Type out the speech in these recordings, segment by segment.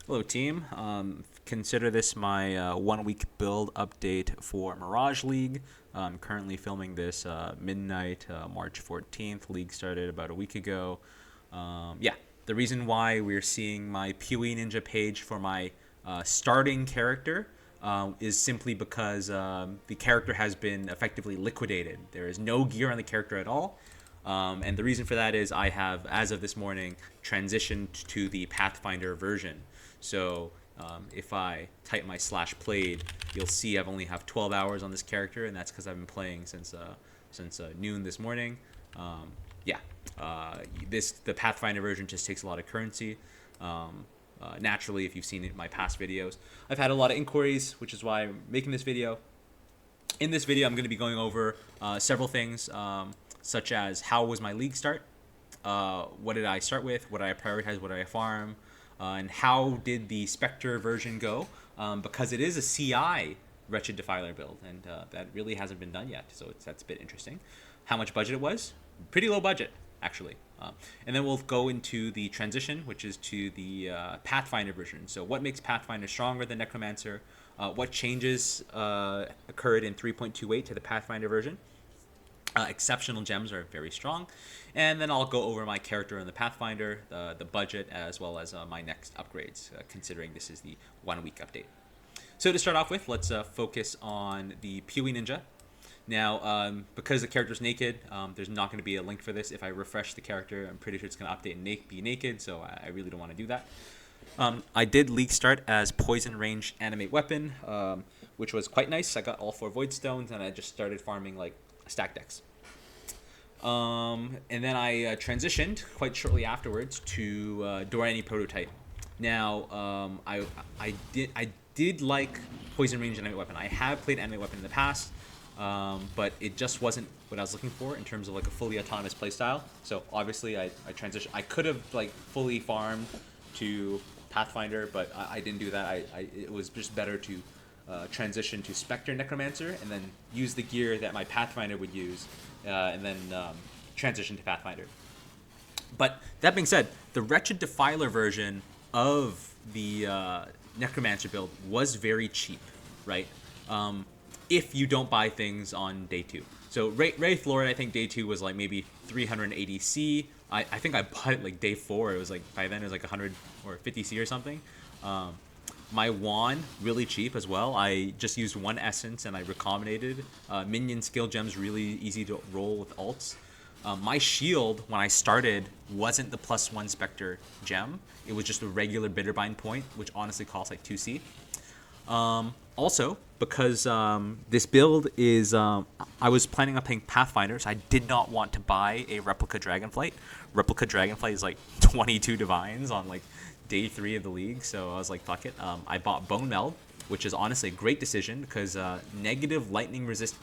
Hello, team. Consider this my 1 week build update for Mirage League. I'm currently filming this midnight, March 14th. League started about a week ago. Yeah, the reason why we're seeing my PoE Ninja page for my starting character is simply because the character has been effectively liquidated. There is no gear on the character at all. And the reason for that is I have, as of this morning, transitioned to the Pathfinder version. So if I type my /played, you'll see I've only have 12 hours on this character, and that's because I've been playing since noon this morning. Yeah, the Pathfinder version just takes a lot of currency. Naturally, if you've seen it in my past videos, I've had a lot of inquiries, which is why I'm making this video. In this video, I'm going to be going over several things, such as how was my league start, what did I start with, what did I prioritize, what did I farm, and how did the Spectre version go, because it is a CI Wretched Defiler build, and that really hasn't been done yet, so that's a bit interesting. How much budget it was? Pretty low budget, actually. And then we'll go into the transition, which is to the Pathfinder version. So what makes Pathfinder stronger than Necromancer? What changes occurred in 3.28 to the Pathfinder version? Exceptional gems are very strong. And then I'll go over my character in the Pathfinder, the budget, as well as my next upgrades, considering this is the 1 week update. So to start off with, let's focus on the PoE Ninja. Now, because the character's naked, there's not going to be a link for this. If I refresh the character, I'm pretty sure it's going to update and be naked, so I really don't want to do that. I did league start as Poison Range Animate Weapon, which was quite nice. I got all 4 Void Stones, and I just started farming like stack decks. And then I transitioned quite shortly afterwards to Doryani Prototype. Now, I did like Poison Range Animate Weapon. I have played Animate Weapon in the past, but it just wasn't what I was looking for in terms of like a fully autonomous playstyle. So obviously I transitioned. I could have like fully farmed to Pathfinder, but I didn't do that. It was just better to transition to Spectre Necromancer and then use the gear that my Pathfinder would use, and then transition to Pathfinder. But that being said, the Wretched Defiler version of the Necromancer build was very cheap, right? If you don't buy things on day 2. So Wraith Lord, I think day 2 was like maybe 380 C. I think I bought it like day 4. It was like, by then it was like 100 or 50 C or something. My wand, really cheap as well. I just used 1 essence and I recombinated. Minion skill gems, really easy to roll with alts. My shield, when I started, wasn't the +1 Spectre gem. It was just a regular Bitterbind point, which honestly costs like 2C. Also, because this build is, I was planning on playing Pathfinder, so I did not want to buy a Replica Dragonflight. Replica Dragonflight is like 22 divines on like day 3 of the league, so I was like, fuck it. I bought Bone Meld, which is honestly a great decision because negative lightning resist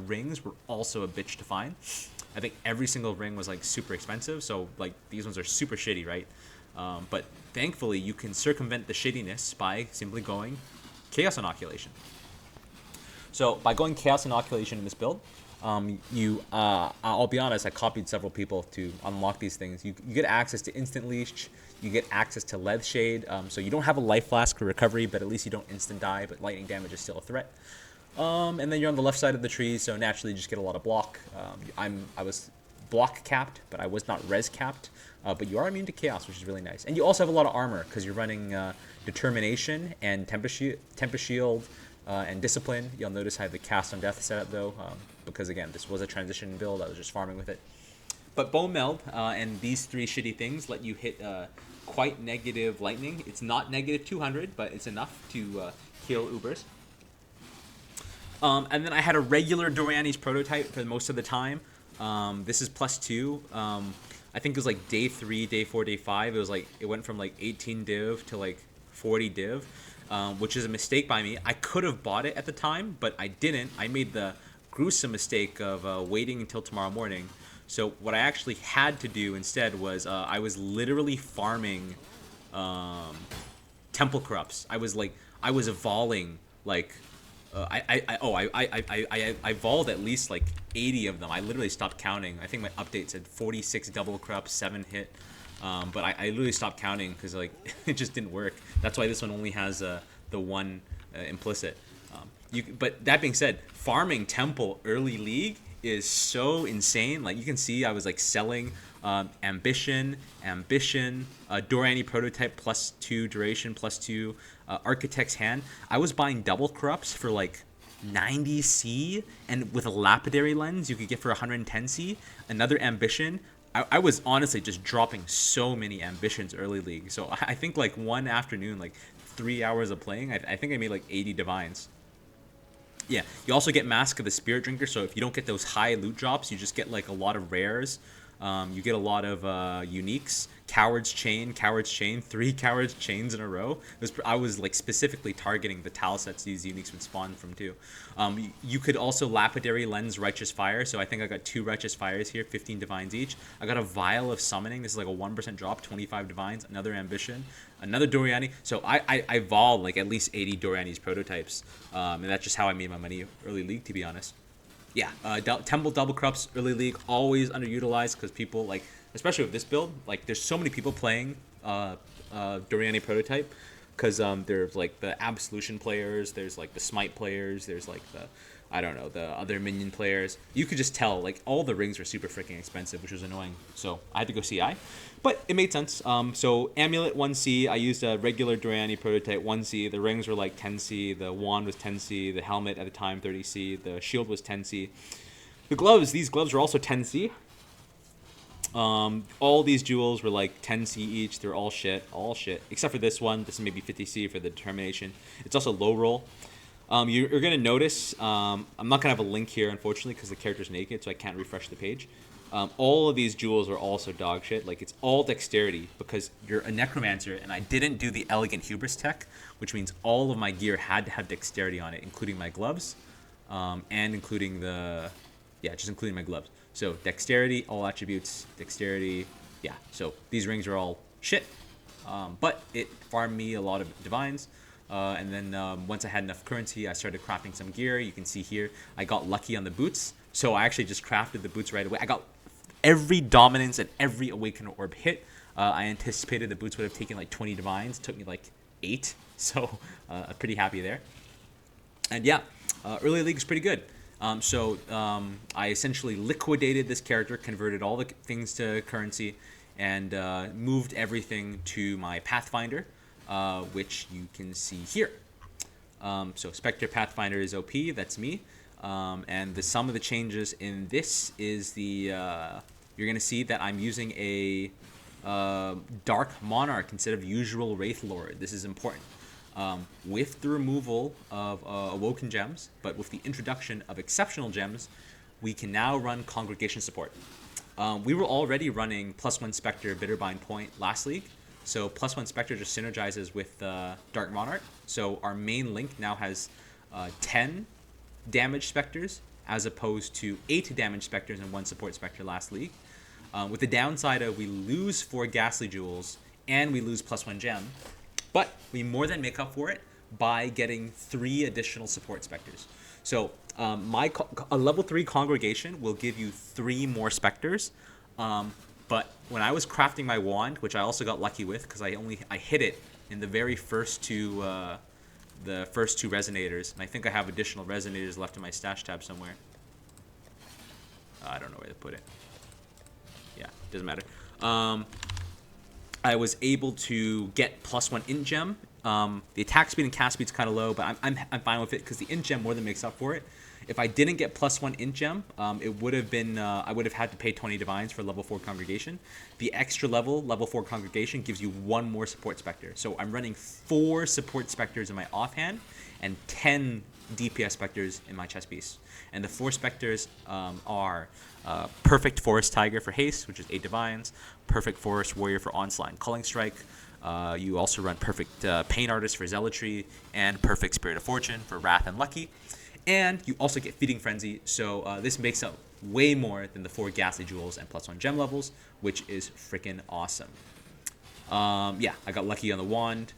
rings were also a bitch to find. I think every single ring was like super expensive, so like these ones are super shitty, right? But thankfully, you can circumvent the shittiness by simply going Chaos Inoculation. So by going Chaos Inoculation in this build, I'll be honest, I copied several people to unlock these things. You get access to Instant Leash, you get access to Leath Shade, so you don't have a Life Flask for recovery, but at least you don't instant die, but lightning damage is still a threat. And then you're on the left side of the tree, so naturally you just get a lot of block. I was block capped, but I was not res capped. But you are immune to chaos, which is really nice. And you also have a lot of armor because you're running Determination and Tempest Shield and Discipline. You'll notice I have the Cast on Death setup though, because again, this was a transition build. I was just farming with it. But Bone Meld and these 3 shitty things let you hit quite negative lightning. It's not negative 200, but it's enough to kill Ubers. And then I had a regular Doryani's Prototype for most of the time. This is +2. I think it was like day 3, day 4, day 5. It was like it went from like 18 div to like 40 div, which is a mistake by me. I could have bought it at the time, but I didn't. I made the gruesome mistake of waiting until tomorrow morning. So what I actually had to do instead was I was literally farming Temple Corrupts. I was evoling like I evolved at least like 80 of them. I literally stopped counting. I think my update said 46 double corrupt, 7 hit. But I literally stopped counting because like it just didn't work. That's why this one only has the one implicit. But that being said, farming temple early league is so insane. Like you can see, I was like selling ambition, Doryani prototype +2 duration +2, architect's hand. I was buying double corrupts for like 90C, and with a lapidary lens you could get for 110C. Another ambition. I was honestly just dropping so many ambitions early league. So I think like one afternoon, like 3 hours of playing, I think I made like 80 divines. Yeah, you also get Mask of the Spirit Drinker, so if you don't get those high loot drops, you just get like a lot of rares. You get a lot of uniques. Coward's Chain, 3 Coward's Chains in a row. I was like specifically targeting the tile sets these uniques would spawn from too. You could also Lapidary Lens Righteous Fire, so I think I got 2 Righteous Fires here, 15 divines each. I got a Vial of Summoning, this is like a 1% drop, 25 divines, another Ambition, another Doryani. So I vol like at least 80 Doryani's prototypes, and that's just how I made my money early league, to be honest. Yeah, Temple double corrupts early league, always underutilized because people like, especially with this build, like there's so many people playing Doryani prototype because there's like the Absolution players, there's like the Smite players, there's like the, I don't know, the other minion players. You could just tell like all the rings were super freaking expensive, which was annoying. So I had to go CI, but it made sense. So Amulet 1C, I used a regular Doryani prototype 1C. The rings were like 10C, the wand was 10C, the helmet at the time 30C, the shield was 10C. The gloves, these gloves were also 10C. All these jewels were like 10C each. They're all shit, except for this one. This is maybe 50C for the determination. It's also low roll. You're gonna notice, I'm not gonna have a link here unfortunately because the character's naked, so I can't refresh the page. All of these jewels are also dog shit. Like it's all dexterity because you're a necromancer, and I didn't do the elegant hubris tech, which means all of my gear had to have dexterity on it, including my gloves, and including including my gloves. So dexterity, all attributes, dexterity, yeah. So these rings are all shit, but it farmed me a lot of divines. And then once I had enough currency, I started crafting some gear. You can see here, I got lucky on the boots. So I actually just crafted the boots right away. I got every dominance and every awakened orb hit. I anticipated the boots would have taken like 20 divines. It took me like 8. So I'm pretty happy there. And yeah, early league is pretty good. I essentially liquidated this character, converted all the things to currency, and moved everything to my Pathfinder, which you can see here. So Spectre Pathfinder is OP, that's me. And the sum of the changes in this is the, you're going to see that I'm using a Dark Monarch instead of usual Wraith Lord. This is important. With the removal of Awoken Gems, but with the introduction of Exceptional Gems, we can now run Congregation support. We were already running +1 Spectre Bitterbind Point last league, so +1 Spectre just synergizes with Dark Monarch. So our main link now has 10 damage Spectres as opposed to 8 damage Spectres and 1 support Spectre last league. With the downside of we lose 4 Ghastly Jewels and we lose +1 gem, but we more than make up for it by getting 3 additional support Spectres. So a level 3 Congregation will give you 3 more Spectres. But when I was crafting my wand, which I also got lucky with because I hit it in the very first two resonators, and I think I have additional resonators left in my stash tab somewhere. I don't know where to put it. Yeah, doesn't matter. I was able to get +1 int gem. The attack speed and cast speed is kind of low, but I'm fine with it because the int gem more than makes up for it. If I didn't get +1 int gem, it would have been I would have had to pay 20 divines for level 4 Congregation. The extra level 4 Congregation gives you 1 more support Spectre. So I'm running 4 support Spectres in my offhand and 10 DPS Spectres in my chest piece. And the 4 Spectres are Perfect Forest Tiger for haste, which is 8 divines, Perfect Forest Warrior for onslaught and culling strike. You also run Perfect Pain Artist for zealotry and Perfect Spirit of Fortune for wrath and lucky. And you also get Feeding Frenzy, so this makes up way more than the 4 Ghastly Jewels and +1 gem levels, which is freaking awesome. Yeah, I got lucky on the wand.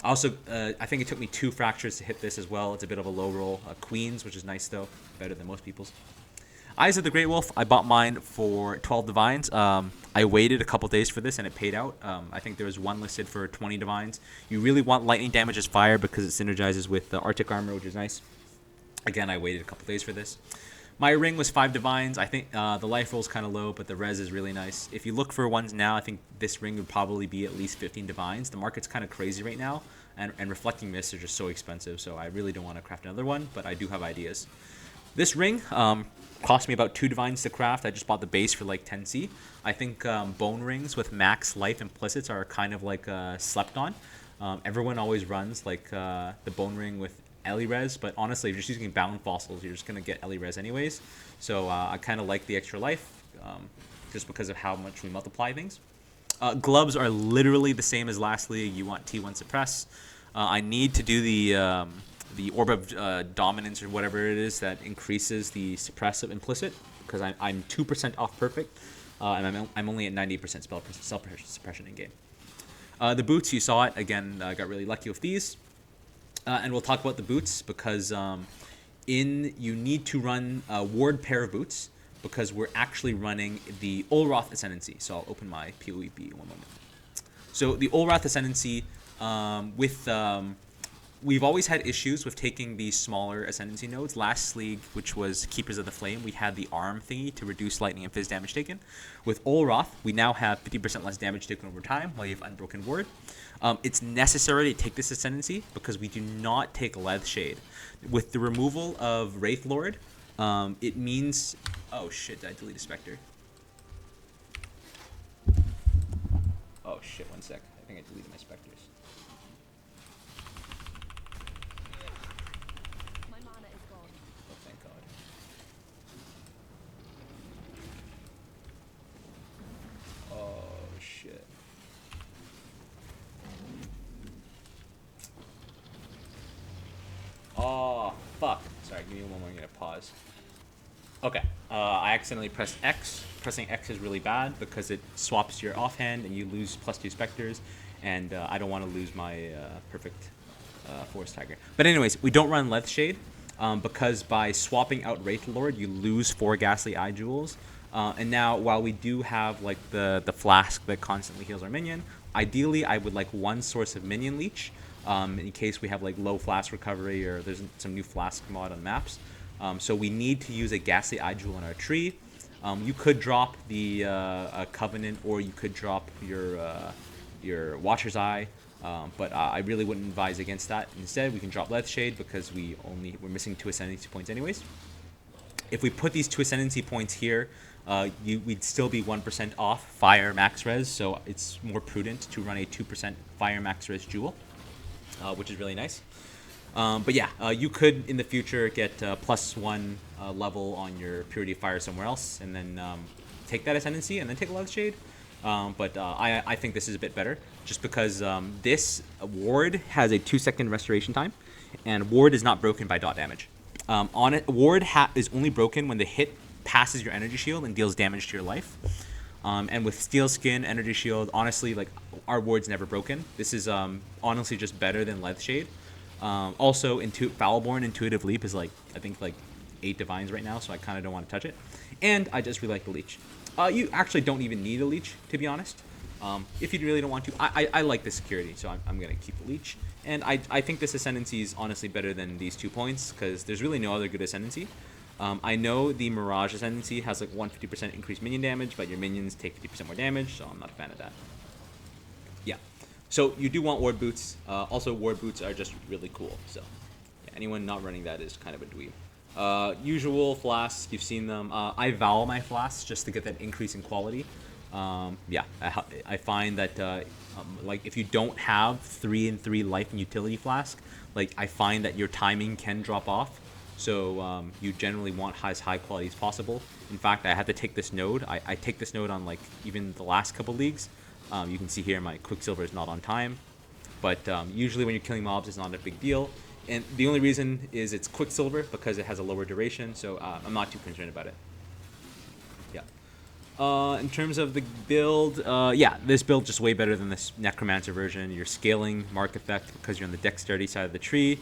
Also, I think it took me 2 fractures to hit this as well. It's a bit of a low roll. Queens, which is nice though, better than most people's. Eyes of the Great Wolf, I bought mine for 12 divines. I waited a couple days for this and it paid out. I think there was one listed for 20 divines. You really want lightning damage as fire because it synergizes with the Arctic armor, which is nice. Again, I waited a couple days for this. My ring was 5 divines. I think the life roll is kind of low, but the res is really nice. If you look for ones now, I think this ring would probably be at least 15 divines. The market's kind of crazy right now, and reflecting mists are just so expensive, so I really don't want to craft another one, but I do have ideas. This ring cost me about 2 divines to craft. I just bought the base for like 10C. I think bone rings with max life implicits are kind of like slept on. Everyone always runs like the bone ring with Ellie res, but honestly, if you're just using bound fossils, you're just going to get Ellie res anyways. So I kind of like the extra life just because of how much we multiply things. Gloves are literally the same as last league. You want T1 suppress. I need to do the Orb of Dominance or whatever it is that increases the suppressive implicit because I'm 2% off perfect and I'm only at 90% spell suppression in game. The boots, you saw it. Again, I got really lucky with these. And we'll talk about the boots because you need to run a ward pair of boots because we're actually running the Olroth Ascendancy. So I'll open my PoEB one moment. So the Olroth Ascendancy we've always had issues with taking these smaller Ascendancy nodes. Last league, which was Keepers of the Flame, we had the arm thingy to reduce lightning and fizz damage taken. With Olroth, we now have 50% less damage taken over time while you have Unbroken Ward. It's necessary to take this Ascendancy because we do not take Leth Shade. With the removal of Wraith Lord, it means... Oh shit, did I delete a Spectre? Oh shit, one sec. I think I deleted my Spectres. My mana is gone. Oh, thank God. Oh shit. Oh, fuck. Sorry, give me one more. I'm gonna pause. Okay. I accidentally pressed X. Pressing X is really bad because it swaps your offhand and you lose +2 Spectres. And I don't want to lose my perfect Forest Tiger. But anyways, we don't run Leth Shade because by swapping out Wraith Lord, you lose 4 Ghastly Eye Jewels. And now, while we do have like the flask that constantly heals our minion, ideally I would like one source of minion leech in case we have like low flask recovery or there's some new flask mod on maps. So we need to use a Ghastly Eye Jewel in our tree. You could drop the Covenant or you could drop your Watcher's Eye. But I really wouldn't advise against that. Instead, we can drop Leth Shade because we're missing 2 Ascendancy points anyways. If we put these 2 Ascendancy points here, we'd still be 1% off Fire Max Res, so it's more prudent to run a 2% Fire Max Res Jewel, which is really nice. But yeah, you could in the future get +1 level on your Purity of Fire somewhere else, and then take that Ascendancy and then take a Leth Shade. But I think this is a bit better, just because this ward has a 2-second restoration time, and ward is not broken by dot damage. On it, ward is only broken when the hit passes your energy shield and deals damage to your life. And with Steel Skin, Energy Shield, honestly, like our ward's never broken. This is honestly just better than Leth Shade. Also, Foulborn Intuitive Leap is like I think like 8 divines right now, so I kind of don't want to touch it. And I just really like the leech. You actually don't even need a leech, to be honest. If you really don't want to, I like the security, so I'm gonna keep the leech. And I think this Ascendancy is honestly better than these 2 points because there's really no other good Ascendancy. I know the Mirage Ascendancy has like 150% increased minion damage, but your minions take 50% more damage, so I'm not a fan of that. Yeah. So you do want ward boots. Also, ward boots are just really cool. So yeah, anyone not running that is kind of a dweeb. Usual flasks, you've seen them. I vowel my flasks just to get that increase in quality. Yeah, I find that like if you don't have 3-in-3 life and utility flask, like I find that your timing can drop off. So you generally want as high quality as possible. In fact, I had to take this node. I take this node on like even the last couple leagues. You can see here my Quicksilver is not on time. But usually when you're killing mobs, it's not a big deal. And the only reason is it's Quicksilver because it has a lower duration. So I'm not too concerned about it. Yeah. In terms of the build, yeah, this build just way better than this Necromancer version. You're scaling Mark Effect because you're on the Dexterity side of the tree.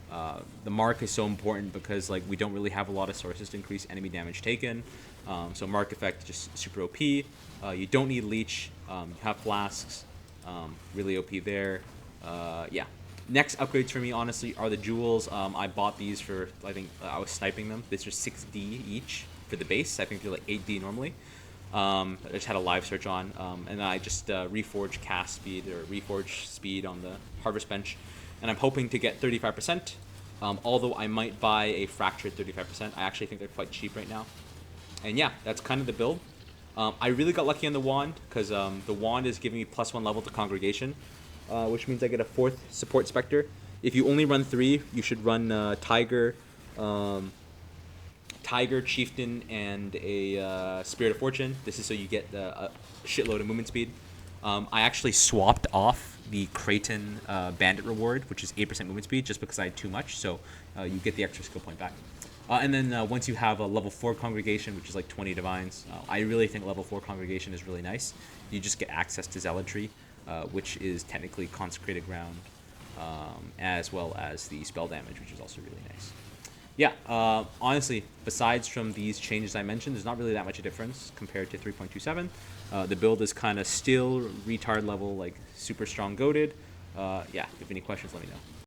The mark is so important because like we don't really have a lot of sources to increase enemy damage taken. So mark effect just super OP. You don't need leech. You have flasks. Really OP there. Yeah. Next upgrades for me, honestly, are the jewels. I bought these for, I think, I was sniping them. These are 6D each for the base. I think they're like 8D normally. I just had a live search on. And I just reforged cast speed or reforged speed on the harvest bench. And I'm hoping to get 35%. Although I might buy a fractured 35%. I actually think they're quite cheap right now. And yeah, that's kind of the build. I really got lucky on the wand because the wand is giving me +1 level to congregation. Which means I get a 4th support Spectre. If you only run 3, you should run Tiger, Chieftain, and a Spirit of Fortune. This is so you get a shitload of movement speed. I actually swapped off the Creighton Bandit reward, which is 8% movement speed, just because I had too much, so you get the extra skill point back. And then once you have a level 4 congregation, which is like 20 divines, I really think level 4 congregation is really nice. You just get access to zealotry, which is technically consecrated ground, as well as the spell damage, which is also really nice. Yeah, honestly, besides from these changes I mentioned, there's not really that much of a difference compared to 3.27. The build is kind of still retard level, like super strong goated. Yeah, if you have any questions, let me know.